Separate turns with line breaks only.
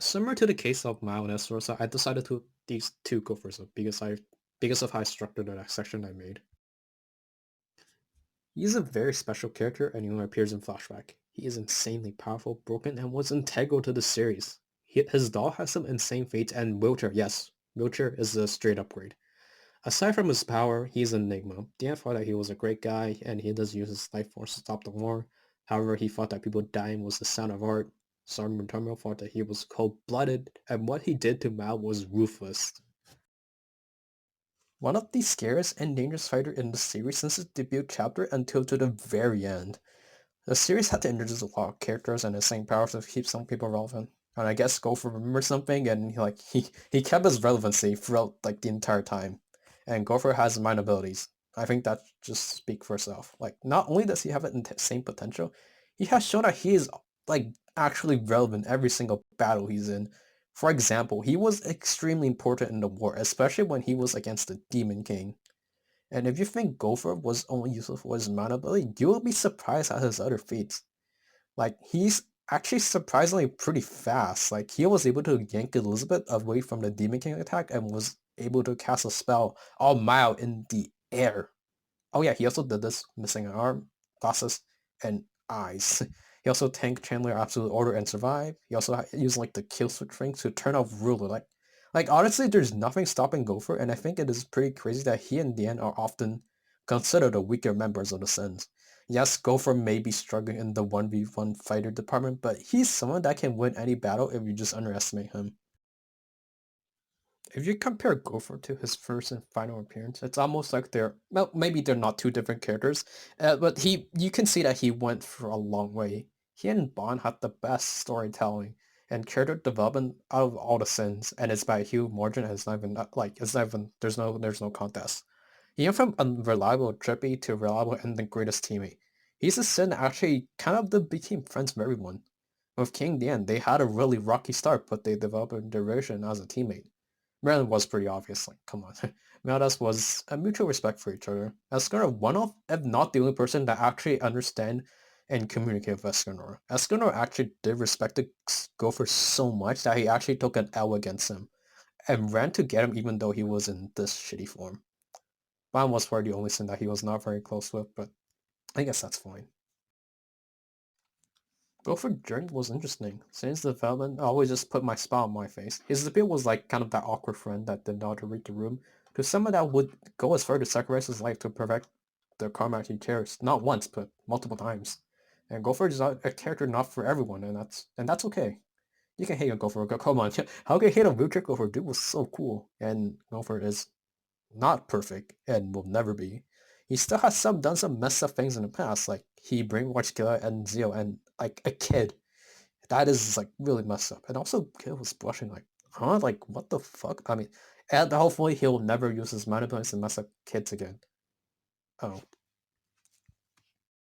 Similar to the case of Mao and Esterosa, I decided to these two go first because of how I structured that section I made. He is a very special character and he only appears in flashback. He is insanely powerful, broken, and was integral to the series. His doll has some insane fates and wheelchair, yes, wheelchair is a straight upgrade. Aside from his power, he's an enigma. Dan thought that he was a great guy and he does use his life force to stop the war. However, he thought that people dying was the sound of art. Sergeant Terminal thought that he was cold-blooded, and what he did to Mao was ruthless. One of the scariest and dangerous fighter in the series since its debut chapter until to the very end. The series had to introduce a lot of characters and insane powers to keep some people relevant. And I guess Gopher remembered something and he kept his relevancy throughout like the entire time. And Gopher has mind abilities. I think that just speaks for itself. Like not only does he have the same potential, he has shown that he is like actually relevant every single battle he's in. For example, he was extremely important in the war, especially when he was against the Demon King. And if you think Gopher was only useful for his mana ability, you will be surprised at his other feats. Like, he's actually surprisingly pretty fast. Like, he was able to yank Elizabeth away from the Demon King attack and was able to cast a spell all mile in the air. Oh yeah, he also did this missing an arm, glasses, and eyes. He also tanked Chandler Absolute Order and survived. He also used like the kill switch ring to turn off Ruler. Like honestly, there's nothing stopping Gopher, and I think it is pretty crazy that he and Dan are often considered the weaker members of the Sins. Yes, Gopher may be struggling in the 1v1 fighter department, but he's someone that can win any battle if you just underestimate him. If you compare Gopher to his first and final appearance, it's almost like well, maybe they're not two different characters, but you can see that he went for a long way. He and Bond had the best storytelling and character development out of all the sins, and it's by a huge margin, and it's not even, it's not even, there's no contest. He went from unreliable trippy to reliable and the greatest teammate. He's a sin that actually kind of became friends with everyone. With King Dan, they had a really rocky start, but they developed a duration as a teammate. Maryland was pretty obvious, like, come on. Menace was a mutual respect for each other. Escanor, one of, if not the only person that actually understand and communicate with Escanor. Escanor actually did respect the Gopher so much that he actually took an L against him and ran to get him even though he was in this shitty form. Mine was for the only sin that he was not very close with, but I guess that's fine. Gopher journey was interesting. Since the development, I always just put my smile on my face. His appeal was like kind of that awkward friend that didn't know how to read the room, to someone that would go as far to sacrifice his life to protect the karma he cares, not once, but multiple times. And Gopher is not a character not for everyone, and that's okay. You can hate on Gopher, come on. How can you hate on Wheelchair Gopher? Dude was so cool. And Gopher is not perfect and will never be. He still has done some messed up things in the past, like he brainwashed Killer and Zio and like a kid. That is like really messed up. And also Kid was blushing like, huh? Like what the fuck? I mean, and hopefully he'll never use his mind abilities to mess up kids again. Oh.